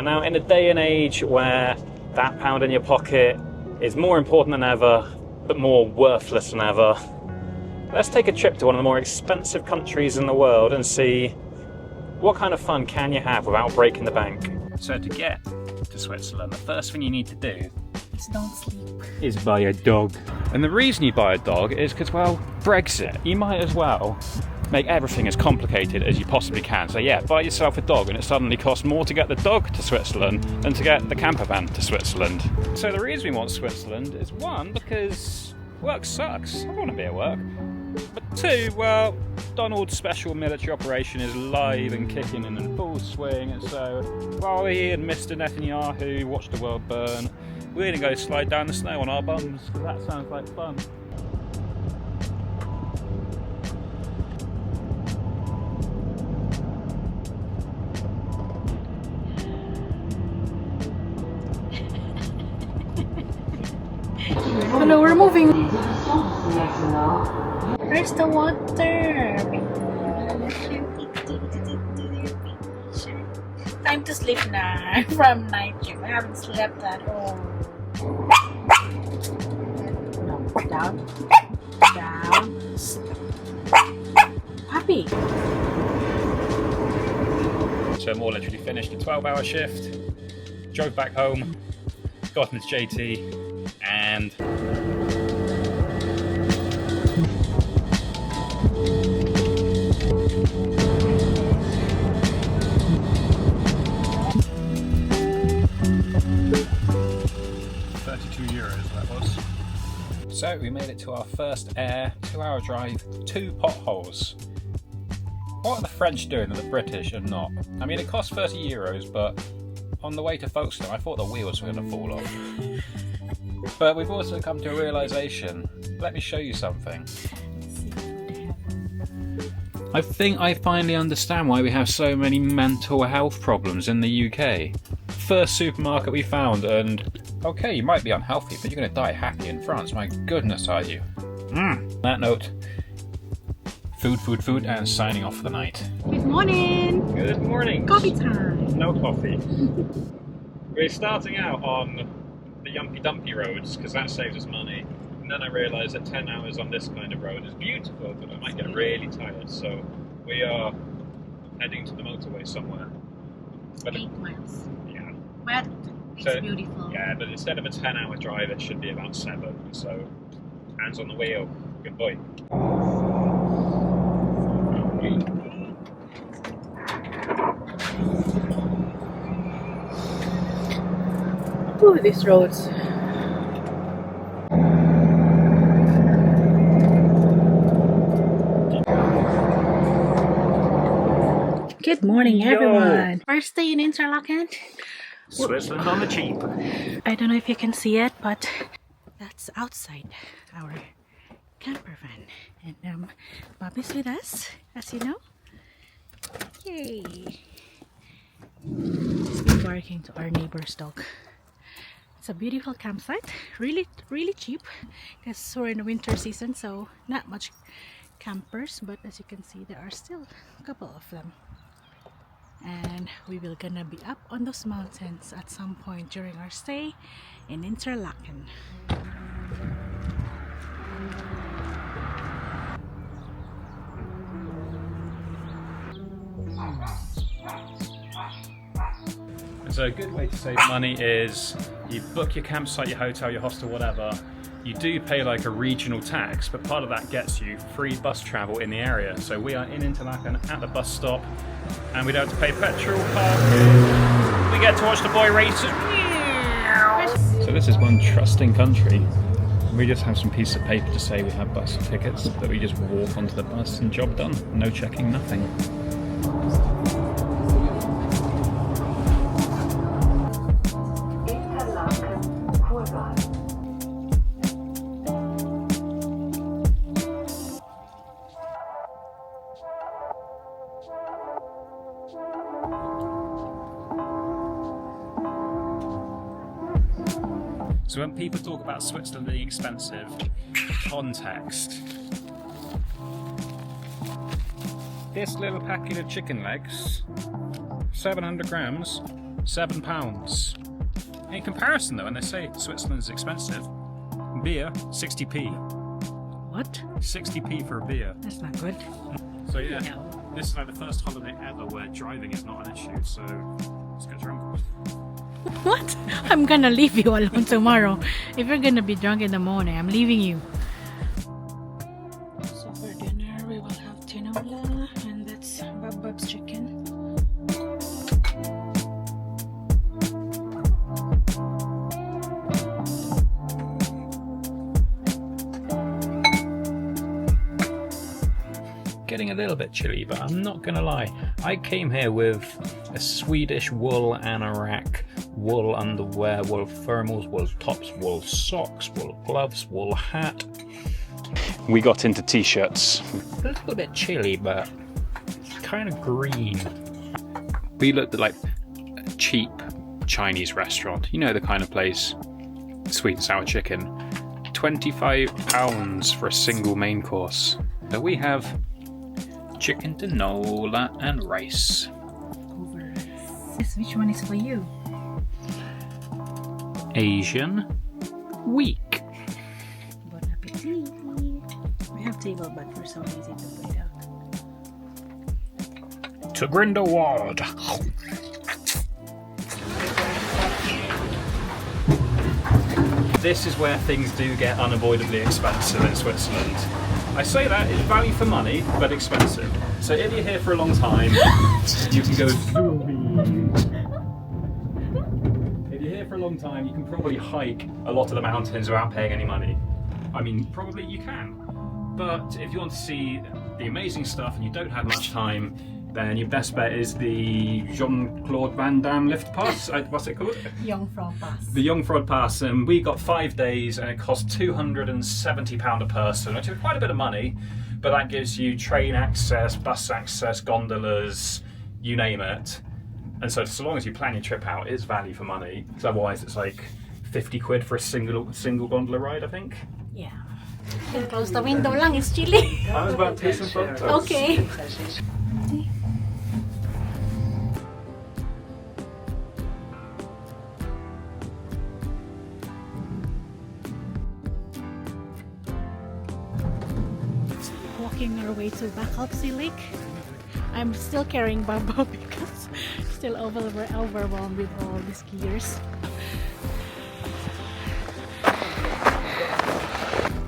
And now, in a day and age where that pound in your pocket is more important than ever, but more worthless than ever, let's take a trip to one of the more expensive countries in the world and see what kind of fun can you have without breaking the bank. So to get to Switzerland, the first thing you need to do is buy a dog. And the reason you buy a dog is because, well, Brexit. You might as well make everything as complicated as you possibly can. So yeah, buy yourself a dog and it suddenly costs more to get the dog to Switzerland than to get the campervan to Switzerland. So the reason we want Switzerland is, one, because work sucks. I don't want to be at work. But two, well, Donald's special military operation is live and kicking and in full swing, and so while he and Mr. Netanyahu watch the world burn, we're going to go slide down the snow on our bums, because that sounds like fun. Hello, we're moving. Where's the water? Time to sleep now. From night shift. I haven't slept at all. No, down. Down. Puppy. So more literally finished a 12-hour shift, drove back home, got into JT, and €32 that was. So we made it to our first air 2-hour drive, 2 potholes. What are the French doing that the British are not? I mean, it cost €30, but on the way to Folkestone I thought the wheels were going to fall off. But we've also come to a realisation. Let me show you something. I think I finally understand why we have so many mental health problems in the UK. First supermarket we found, and okay, you might be unhealthy, but you're going to die happy in France. My goodness, are you? That note, food, and signing off for the night. Good morning. Good morning. Coffee time. No coffee. We're starting out on the Yumpy roads because that saves us money. And then I realised that 10 hours on this kind of road is beautiful, but I might get really tired. So we are heading to the motorway somewhere. But 8 miles. Yeah. But it's So, beautiful. Yeah, but instead of a 10-hour drive, it should be about 7. So hands on the wheel. Good boy. Ooh, these roads. Good morning, everyone. First day in Interlaken. Switzerland on the cheap. I don't know if you can see it, but that's outside our camper van. And Bobbie's with us, as you know. Yay! Just been barking to our neighbor's dog. It's a beautiful campsite, really cheap because we're in the winter season, so not much campers, but as you can see there are still a couple of them, and we will gonna be up on those mountains at some point during our stay in Interlaken. So a good way to save money is you book your campsite, your hotel, your hostel, whatever. You do pay like a regional tax, but part of that gets you free bus travel in the area. So we are in Interlaken at the bus stop, and we don't have to pay petrol, parking. We get to watch the boy races. So this is one trusting country. We just have some piece of paper to say we have bus tickets, that we just walk onto the bus and job done. No checking, nothing. So when people talk about Switzerland being expensive, context. This little packet of chicken legs, 700 grams, £7. In comparison though, when they say Switzerland is expensive, beer, 60p. What? 60p for a beer. That's not good. So yeah, No. this is like the first holiday ever where driving is not an issue, so let's get drunk. What? I'm gonna leave you alone tomorrow. If you're gonna be drunk in the morning, I'm leaving you. So for dinner, we will have tinola, and that's Bob's chicken. Getting a little bit chilly, but I'm not gonna lie. I came here with a Swedish wool anorak, wool underwear, wool thermals, wool tops, wool socks, wool gloves, wool hat. We got into t-shirts. A little bit chilly, but kind of green. We looked at like a cheap Chinese restaurant. You know the kind of place, sweet and sour chicken. £25 for a single main course. So we have chicken tinola and rice. Over rice. Which one is for you? Asian week. Bon appetit. We have table, but we're so lazy to put it out. To Grindelwald. This is where things do get unavoidably expensive in Switzerland. I say that it's value for money, but expensive. So if you're here for a long time, you can go zooming. If you're here for a long time, you can probably hike a lot of the mountains without paying any money. I mean, probably you can. But if you want to see the amazing stuff and you don't have much time, then your best bet is the Jean-Claude Van Damme lift pass. What's it called? Jungfrau Pass. The Jungfrau Pass, and we got 5 days and it cost £270 a person, which is quite a bit of money, but that gives you train access, bus access, gondolas, you name it. And so long as you plan your trip out, it's value for money, because otherwise it's like 50 quid for a single gondola ride, I think. Yeah. Can close the window lang, it's chilly. I was about to take some photos. Okay. Walking our way to Bacalpsy Lake. I'm still carrying Baba because still overwhelmed with all the skiers.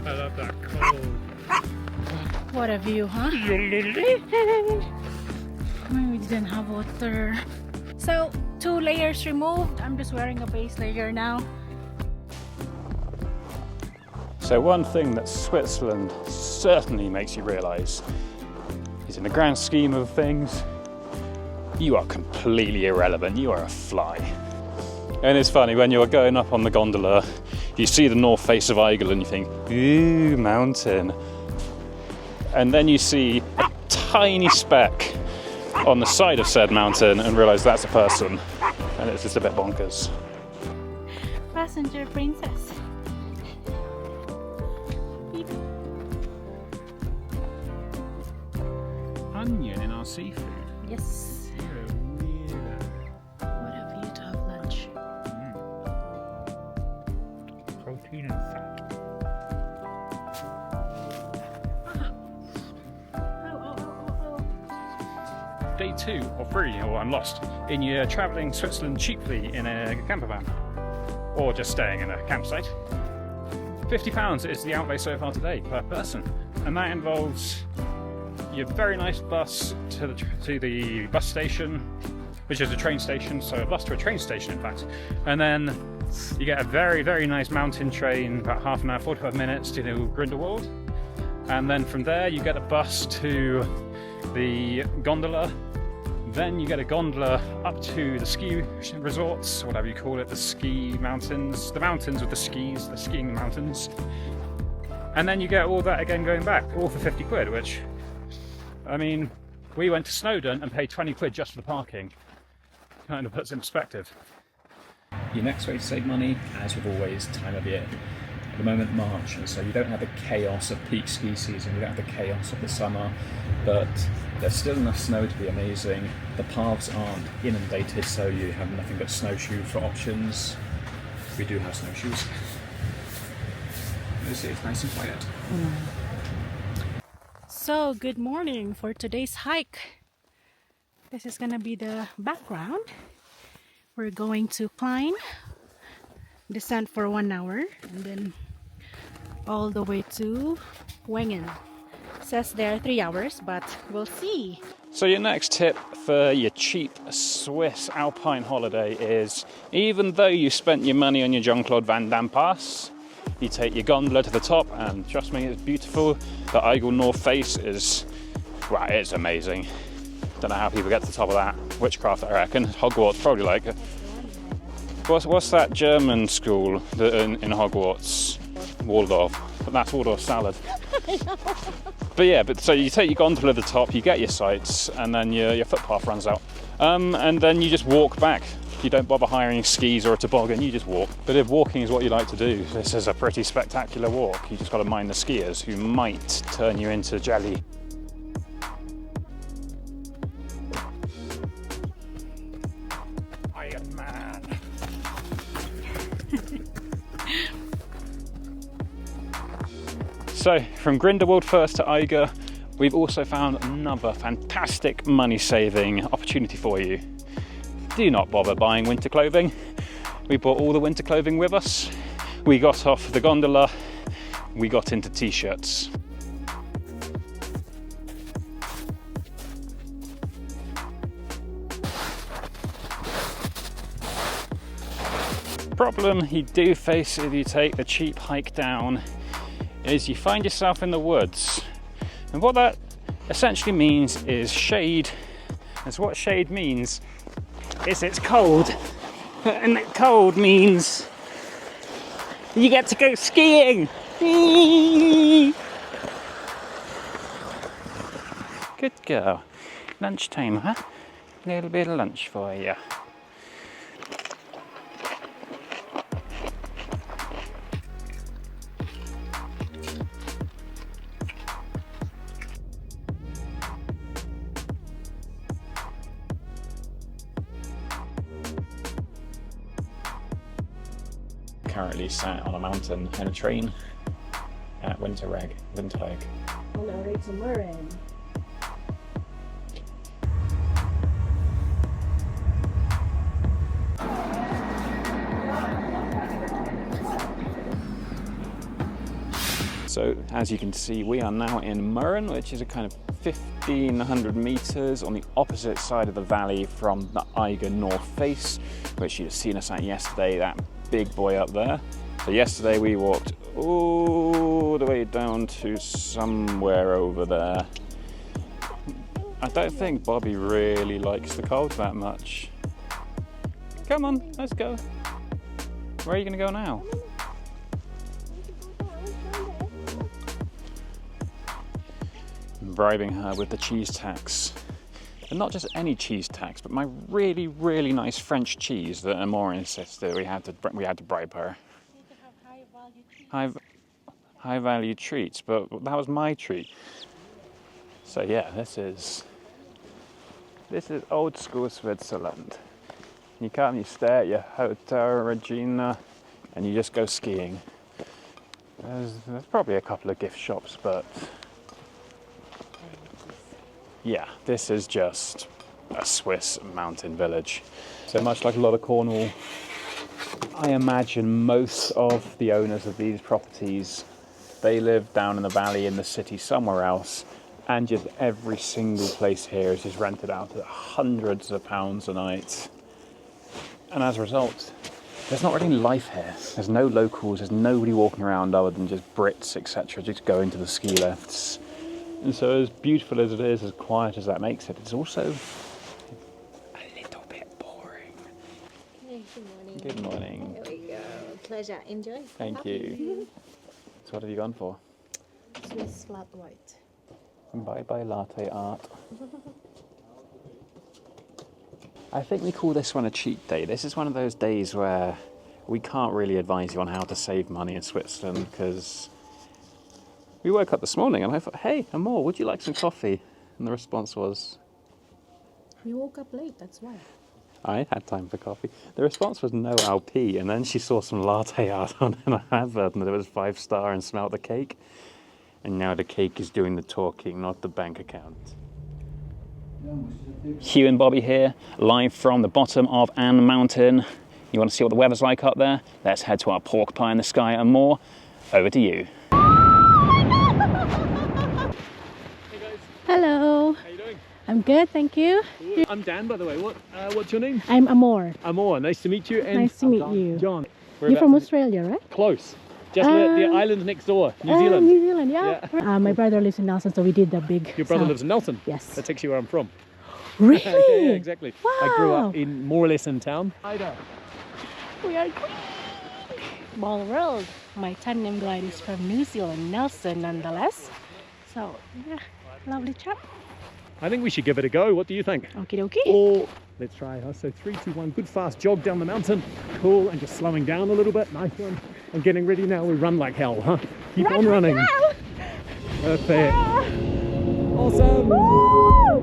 I love that cold. What a view, huh? We didn't have water. So 2 layers removed. I'm just wearing a base layer now. So one thing that Switzerland certainly makes you realise is in the grand scheme of things, you are completely irrelevant, you are a fly. And it's funny, when you're going up on the gondola, you see the north face of Eiger and you think, ooh, mountain. And then you see a tiny speck on the side of said mountain and realise that's a person. And it's just a bit bonkers. Passenger princess. Onion in our seafood. Yes. You're a weirdo. What a view to have lunch. Protein and fat. Day 2 or 3, or I'm lost, in your travelling Switzerland cheaply in a campervan, or just staying in a campsite. £50 is the outlay so far today per person, and that involves your very nice bus to the bus station, which is a train station, so a bus to a train station in fact, and then you get a very, very nice mountain train, about half an hour, 45 minutes to Grindelwald, and then from there you get a bus to the gondola, then you get a gondola up to the ski resorts, whatever you call it, the ski mountains, the mountains with the skis, the skiing mountains, and then you get all that again going back, all for 50 quid, which, I mean, we went to Snowdon and paid 20 quid just for the parking. Kind of puts it in perspective. Your next way to save money, as with always, time of year. at the moment March, so you don't have the chaos of peak ski season, you don't have the chaos of the summer, but there's still enough snow to be amazing. The paths aren't inundated, so you have nothing but snowshoe for options. We do have snowshoes. You see, it's nice and quiet. So, good morning for today's hike. This is gonna be the background. We're going to climb, descend for 1 hour, and then all the way to Wengen. Says there 3 hours, but we'll see. So your next tip for your cheap Swiss alpine holiday is, even though you spent your money on your Jean-Claude Van Damme pass, you take your gondola to the top, and trust me, it's beautiful. The Eiger North face is, wow, it's amazing. Don't know how people get to the top of that. Witchcraft, I reckon. Hogwarts, probably like it. What's that German school in Hogwarts? Waldorf. That's Waldorf salad. But yeah, so you take your gondola to the top, you get your sights, and then your footpath runs out. And then you just walk back. You don't bother hiring skis or a toboggan, you just walk. But if walking is what you like to do, this is a pretty spectacular walk. You just got to mind the skiers who might turn you into jelly. Iron Man. So, from Grindelwald First to Eiger, we've also found another fantastic money-saving opportunity for you. Do not bother buying winter clothing. We bought all the winter clothing with us. We got off the gondola, we got into t-shirts. Problem you do face if you take the cheap hike down is you find yourself in the woods, and what that essentially means is shade. And so what shade means is it's cold, and that cold means you get to go skiing. Good girl. Lunchtime, huh? A little bit of lunch for you. Currently sat on a mountain in a train at Winterleg. Hello, it's Murren. So as you can see, we are now in Murren, which is a kind of 1,500 meters on the opposite side of the valley from the Eiger North face, which you've seen us at yesterday, that big boy up there. So yesterday we walked all the way down to somewhere over there. I don't think Bobbie really likes the cold that much. Come on, let's go. Where are you going to go now? I'm bribing her with the cheese tax. And not just any cheese tax, but my really, really nice French cheese that Amore insisted we had to bribe her. High value treats, but that was my treat. So yeah, this is old school Switzerland. You come, you stay at your Hotel Regina, and you just go skiing. There's probably a couple of gift shops, but yeah, this is just a Swiss mountain village. So much like a lot of Cornwall, I imagine most of the owners of these properties, they live down in the valley in the city somewhere else, and just every single place here is just rented out at hundreds of pounds a night. And as a result, there's not really life here. There's no locals, there's nobody walking around other than just Brits, etc., just going to the ski lifts. And so as beautiful as it is, as quiet as that makes it, it's also a little bit boring. Hey, good morning. Good morning. There we go. Pleasure. Enjoy. Thank you. So what have you gone for? Swiss flat white. Bye-bye latte art. I think we call this one a cheat day. This is one of those days where we can't really advise you on how to save money in Switzerland because we woke up this morning and I thought, hey, Amor, would you like some coffee? And the response was... You woke up late, that's why. I had time for coffee. The response was no LP, and then she saw some latte art on an advert and it was 5-star and smelled the cake. And now the cake is doing the talking, not the bank account. Hugh and Bobbie here, live from the bottom of Ann Mountain. You want to see what the weather's like up there? Let's head to our pork pie in the sky and more. Over to you. Hello. How you doing? I'm good, thank you. I'm Dan, by the way. What's your name? I'm Amor. Amor. Nice to meet you. And Nice to meet you. John. You're from Australia, right? Close. Just the island next door, New Zealand. New Zealand, yeah. My brother lives in Nelson, so we did the big... Your brother lives in Nelson? Yes. That's actually where I'm from. Really? Yeah, exactly. Wow. I grew up in more or less in town. Eiger. We are small world. My tandem glide is from New Zealand, Nelson, nonetheless. So, yeah, lovely chap. I think we should give it a go. What do you think? Okie dokie. Oh, let's try. So 3, 2, 1. Good fast jog down the mountain. Cool. And just slowing down a little bit. Nice one. And getting ready now. We run like hell, huh? Keep on running. Perfect. Awesome. Wow.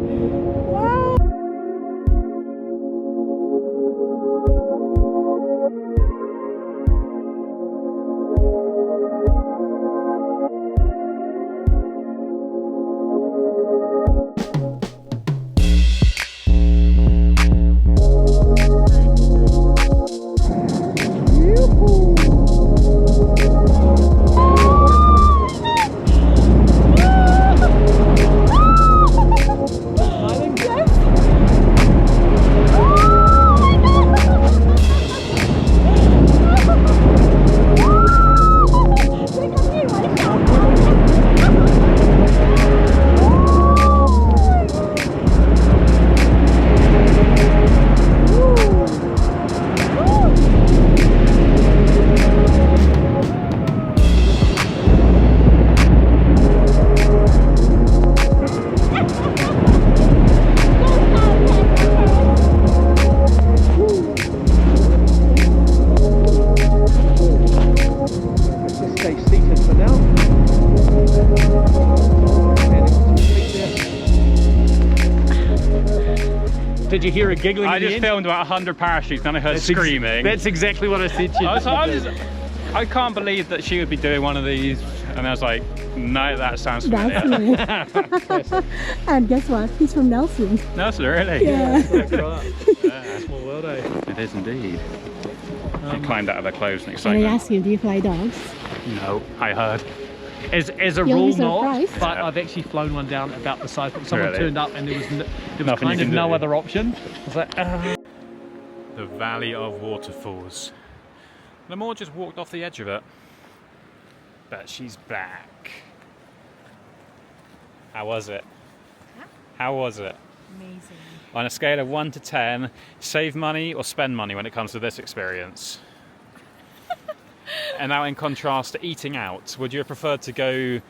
Did you hear a giggling? I just filmed about 100 parachutes and I heard screaming. That's exactly what I said to you. I can't believe that she would be doing one of these. And I was like, no, that sounds familiar. That's me. And guess what? He's from Nelson. Nelson, really? Yeah. Small world, eh? It is indeed. They climbed out of their clothes in And excitement. I asked him, do you fly dogs? No, I heard. As a You'll rule, be not. surprised. But I've actually flown one down about the size. Someone Really? turned up and there was Nothing kind you of can no do. other option. I was like, The Valley of Waterfalls. Lamore just walked off the edge of it. But she's back. How was it? Huh? How was it? Amazing. On a scale of 1 to 10, save money or spend money when it comes to this experience? And now in contrast to eating out, would you have preferred to go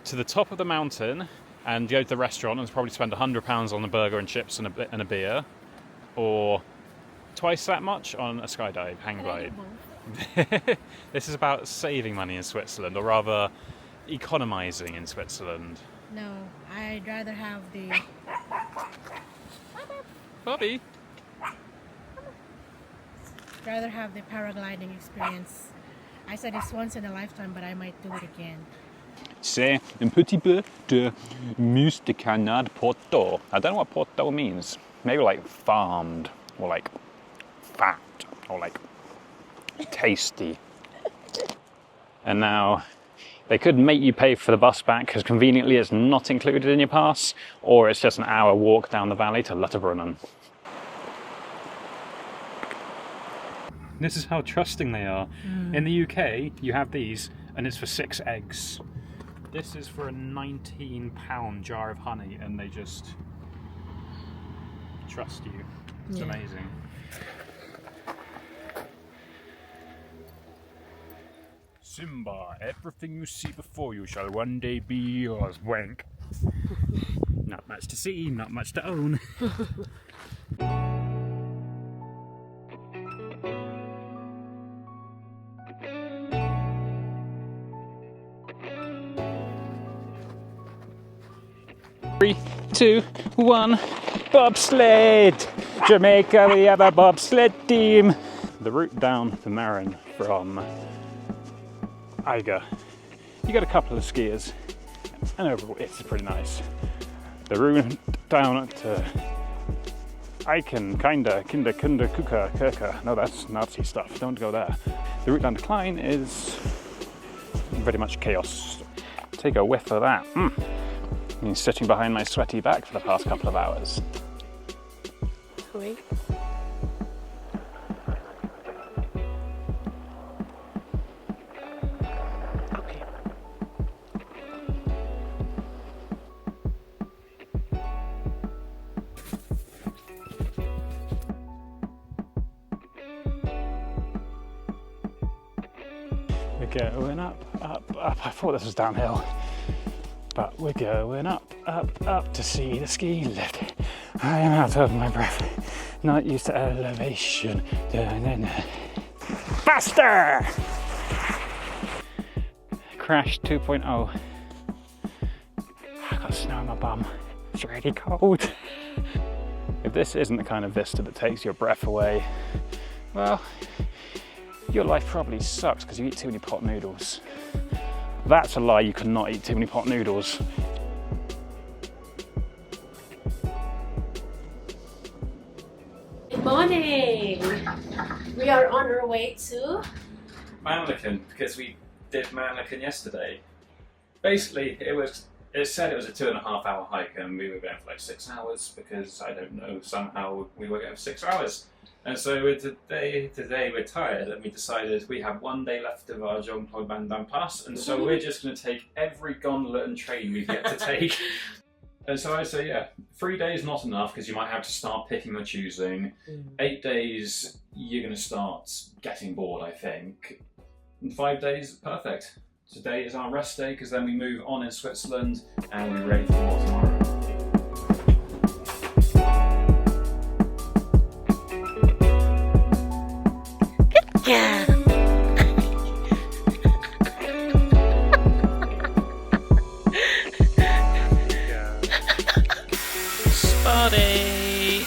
to the top of the mountain and go to the restaurant and probably spend £100 on a burger and chips and a beer? Or twice that much on a skydive, hang glide? This is about saving money in Switzerland, or rather economizing in Switzerland. No, I'd rather have the... Bobbie? rather have the paragliding experience. I said it's once in a lifetime, but I might do it again. C'est un petit peu de mousse de canard porto. I don't know what porto means. Maybe like farmed, or like fat, or like tasty. And now they could make you pay for the bus back because conveniently it's not included in your pass, or it's just an hour walk down the valley to Lutterbrunnen. This is how trusting they are. In the UK, you have these, and it's for 6 eggs. This is for a £19 jar of honey, and they just trust you. It's amazing. Simba, everything you see before you shall one day be yours. Wank. Not much to see, not much to own. 3, 2, 1, bobsled! Jamaica, we have a bobsled team! The route down the Matterhorn from Eiger, you get a couple of skiers, and overall it's pretty nice. The route down to Eichen, Kinder, Kuka, Kirka. No, that's Nazi stuff, don't go there. The route down to Klein is very much chaos. Take a whiff of that. Been sitting behind my sweaty back for the past couple of hours. Great. Okay. We're going up, up, up. I thought this was downhill, but we're going up, up, up to see the ski lift. I am out of my breath, not used to elevation. Faster! Crash 2.0. I got snow on my bum. It's really cold. If this isn't the kind of vista that takes your breath away, well, your life probably sucks because you eat too many pot noodles. That's a lie, you cannot eat too many pot noodles. Good morning. We are on our way to Interlaken, because we did Interlaken yesterday. Basically, it said it was a 2.5 hour hike, and we were going for like 6 hours because I don't know, somehow we were going for 6 hours. And so today we're tired, and we decided we have 1 day left of our Jean-Claude Van Damme pass, and so we're just going to take every gondola and train we've yet to take. And so I say, yeah, 3 days not enough because you might have to start picking or choosing. 8 days, you're going to start getting bored, I think. And 5 days, perfect. Today is our rest day because then we move on in Switzerland and we're ready for more tomorrow. Yeah. Spotty!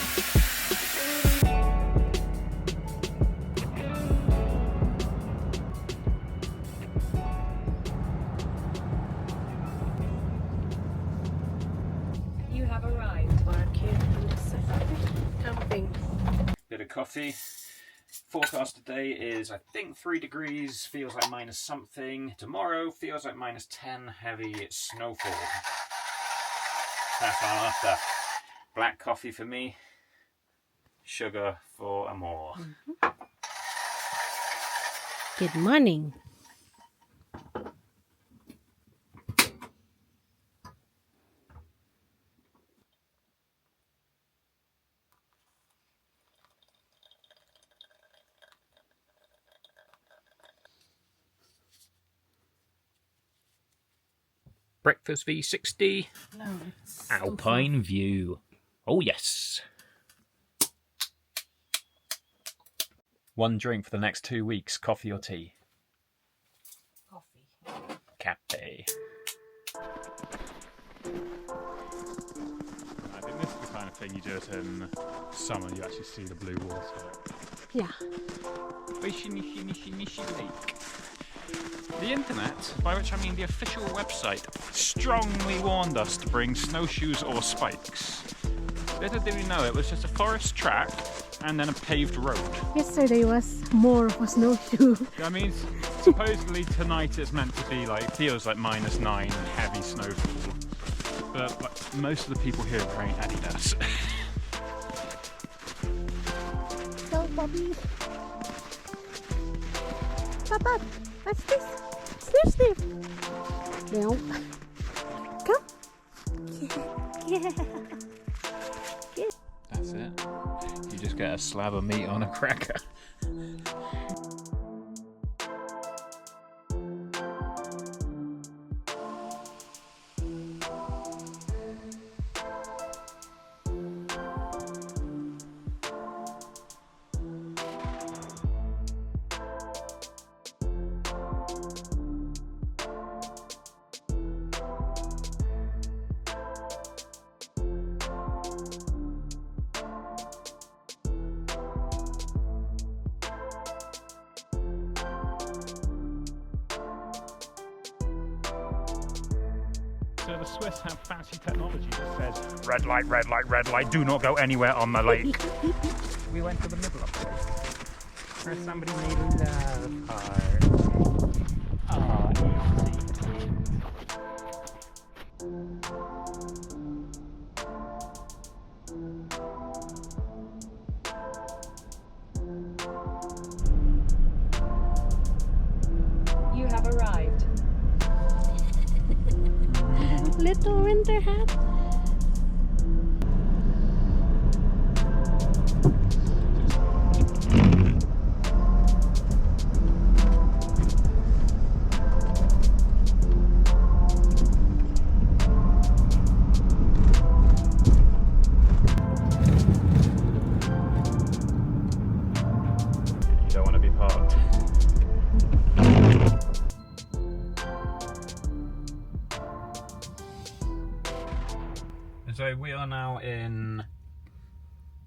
You have arrived. Park here in the side. Camping. Bit of coffee. Forecast today is, I think, 3 degrees, feels like minus something. Tomorrow feels like minus 10, heavy snowfall. That's all after. Black coffee for me, sugar for Amor. Good morning. Breakfast V60, No, it's Alpine View. Oh yes. 1 drink for the next 2 weeks, coffee or tea? coffee. Cafe. I think this is the kind of thing you do it in summer, you actually see the blue water. Yeah. Oeschinensee Lake. The internet, by which I mean the official website, strongly warned us to bring snowshoes or spikes. Little did we know it was just a forest track and then a paved road. Yesterday was more of a snowshoe. I mean, supposedly tonight it's meant to be like, feels like -9 and heavy snowfall. But like, most of the people here are wearing Adidas. Go, Bobbie. Papa, what's this? Sniff, sniff. No. Come. Yeah. That's it. You just get a slab of meat on a cracker. So the Swiss have fancy technology that says red light, red light, red light, do not go anywhere on the lake. We went to the middle of the lake where somebody made love heart. Ah, You have arrived. Little winter hat. you don't want to be parked. So we are now in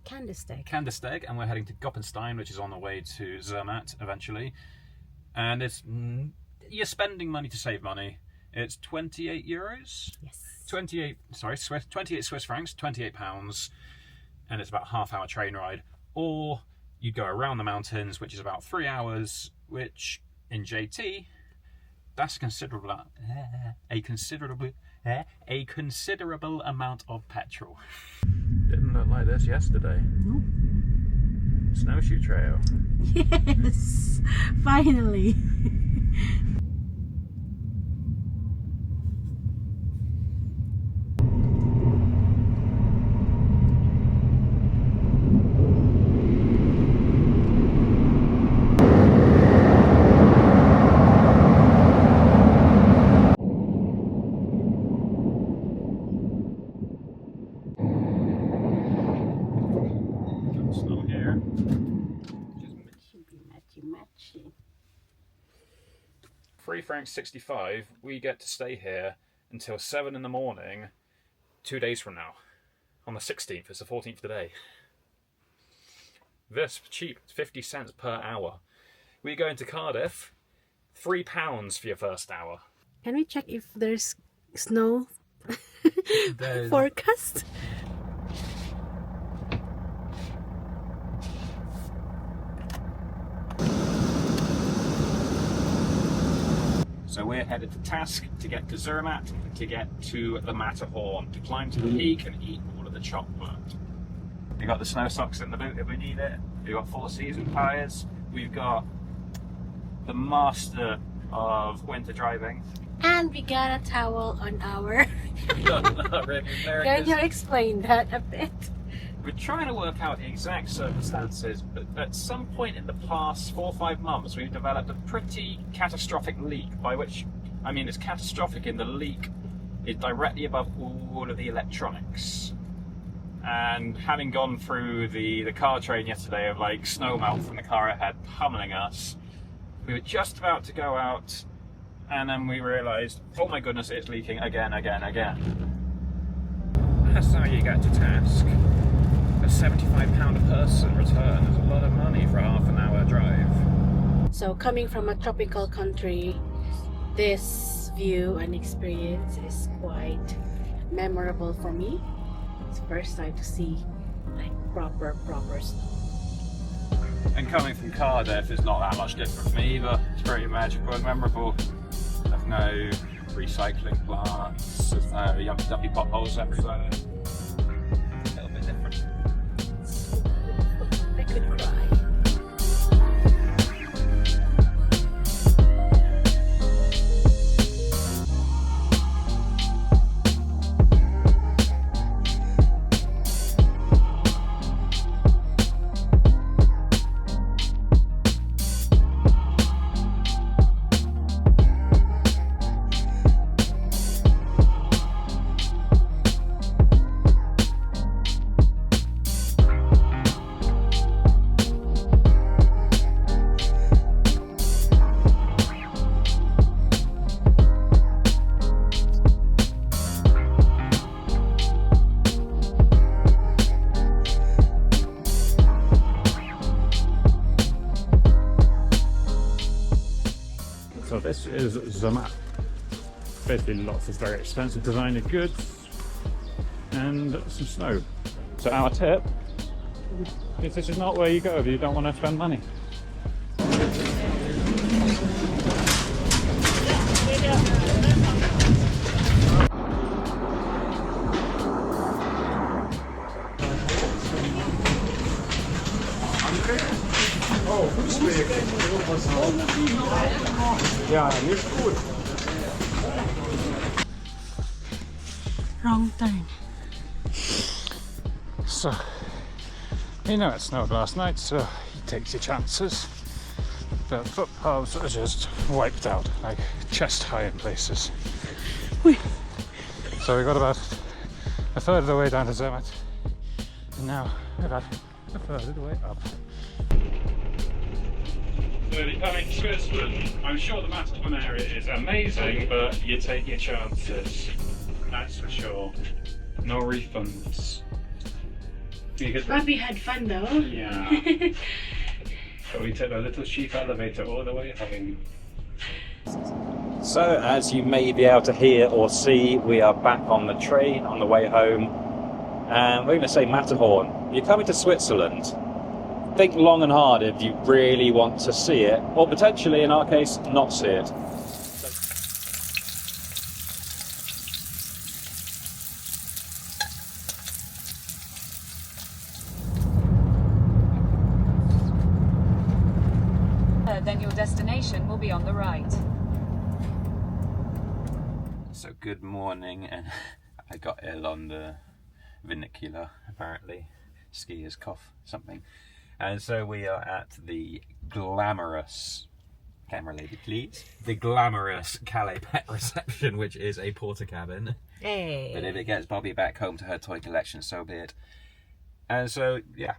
Candersteg, and we're heading to Goppenstein, which is on the way to Zermatt eventually. And it's you're spending money to save money. It's 28 euros. Yes. 28 Swiss francs, 28 pounds, and it's about a half-hour train ride. Or you go around the mountains, which is about 3 hours, which in JT, that's a considerable amount of petrol. Didn't look like this yesterday. Nope. Snowshoe trail. Yes, finally. Snow here. Matchy. 3 francs 65. We get to stay here until 7 in the morning, 2 days from now. On the 16th, it's the 14th today. This cheap, 50 cents per hour. We go into Cardiff, £3 for your first hour. Can we check if there's snow There's- forecast? So we're headed to Task to get to Zermatt, to get to the Matterhorn, to climb to the peak and eat all of the chocolate. We got the snow socks in the boot if we need it. We've got 4-season tyres. We've got the master of winter driving. And we got a towel on our... Can Can you explain that a bit? We're trying to work out the exact circumstances, but at some point in the past 4 or 5 months, we've developed a pretty catastrophic leak, by which, I mean, it's catastrophic in the leak is directly above all of the electronics. And having gone through the car train yesterday of like snow melt from the car ahead pummeling us, we were just about to go out, and then we realised, oh my goodness, it's leaking again. That's how you get to Task. A £75 a person return is a lot of money for a half-an-hour drive. So coming from a tropical country, this view and experience is quite memorable for me. It's the first time to see like proper snow. And coming from Cardiff is not that much different for me either. It's very magical and memorable. There's no recycling plants, there's no yumpy potholes everywhere. A little bit different. I could cry. So this is Zermatt. basically lots of very expensive designer goods and some snow. So our tip is this is not where you go if you don't want to spend money. Ja, nicht gut. Wrong turn. So, you know it snowed last night, so he takes your chances. The footpaths are just wiped out, like chest high in places. Wait. So we got about a third of the way down to Zermatt, and now about a third of the way up. So becoming Switzerland, I'm sure the Matterhorn area is amazing, but you take your chances. That's for sure. No refunds. Bobbie had fun though. Yeah. So we took a little cheap elevator all the way home. So, as you may be able to hear or see, we are back on the train on the way home. And we're going to say Matterhorn. You're coming to Switzerland. Think long and hard if you really want to see it, or potentially, in our case, not see it. Then your destination will be on the right. So good morning, and I got ill on the vernacular, apparently. Skier's cough, something. And so we are at the glamorous, camera lady please, the glamorous Calais Pet Reception, which is a porter cabin. Hey. But if it gets Bobbie back home to her toy collection, so be it. And so, yeah,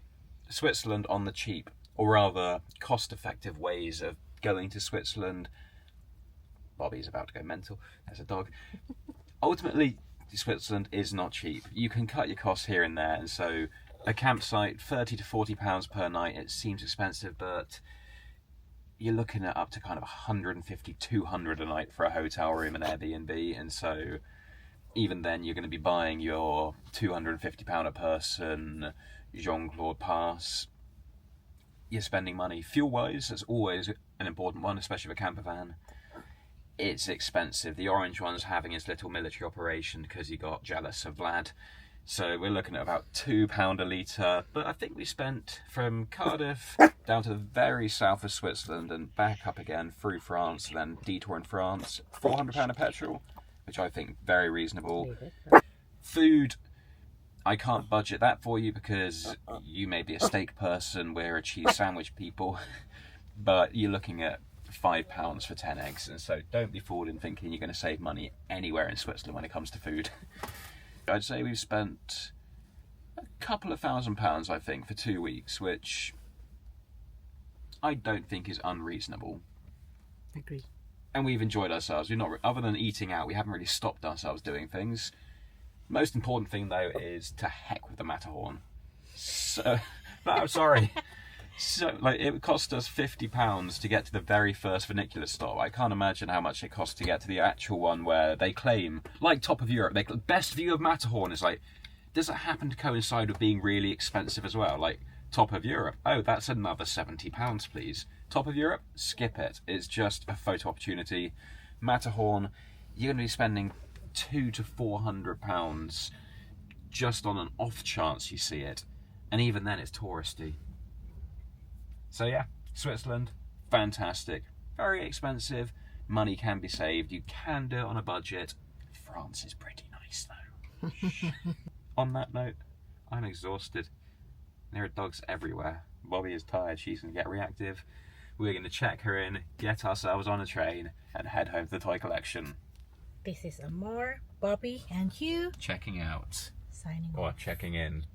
Switzerland on the cheap, or rather cost-effective ways of going to Switzerland. Bobbie's about to go mental, there's a dog. Ultimately, Switzerland is not cheap. You can cut your costs here and there, and so a campsite, £30 to £40 per night, it seems expensive, but you're looking at up to kind of 150, 200 a night for a hotel room and Airbnb, and so even then you're going to be buying your £250 a person Jean-Claude pass. You're spending money. Fuel-wise, is always an important one, especially with a campervan. It's expensive. The orange one's having its little military operation because he got jealous of Vlad. So we're looking at about £2 a litre, but I think we spent from Cardiff down to the very south of Switzerland and back up again through France, and then detour in France, £400 of petrol, which I think very reasonable. Food, I can't budget that for you because you may be a steak person, we're a cheese sandwich people, but you're looking at £5 for 10 eggs, and so don't be fooled in thinking you're going to save money anywhere in Switzerland when it comes to food. I'd say we've spent a couple of £1,000, I think, for 2 weeks, which I don't think is unreasonable. Agree. And we've enjoyed ourselves. We've not, other than eating out, we haven't really stopped ourselves doing things. Most important thing, though, is to heck with the Matterhorn. So, no, I'm sorry. So, like, it would cost us £50 to get to the very first vernacular stop. I can't imagine how much it costs to get to the actual one where they claim, like Top of Europe, the best view of Matterhorn is like, does it happen to coincide with being really expensive as well? Like, Top of Europe, oh, that's another £70, please. Top of Europe, skip it. It's just a photo opportunity. Matterhorn, you're going to be spending £200 to £400 just on an off chance you see it. And even then, it's touristy. So yeah, Switzerland, fantastic. Very expensive, money can be saved, you can do it on a budget. France is pretty nice though. On that note, I'm exhausted. There are dogs everywhere. Bobbie is tired, she's going to get reactive. We're going to check her in, get ourselves on a train, and head home to the toy collection. This is Amor, Bobbie, and Hugh Checking out. signing Or off. checking in.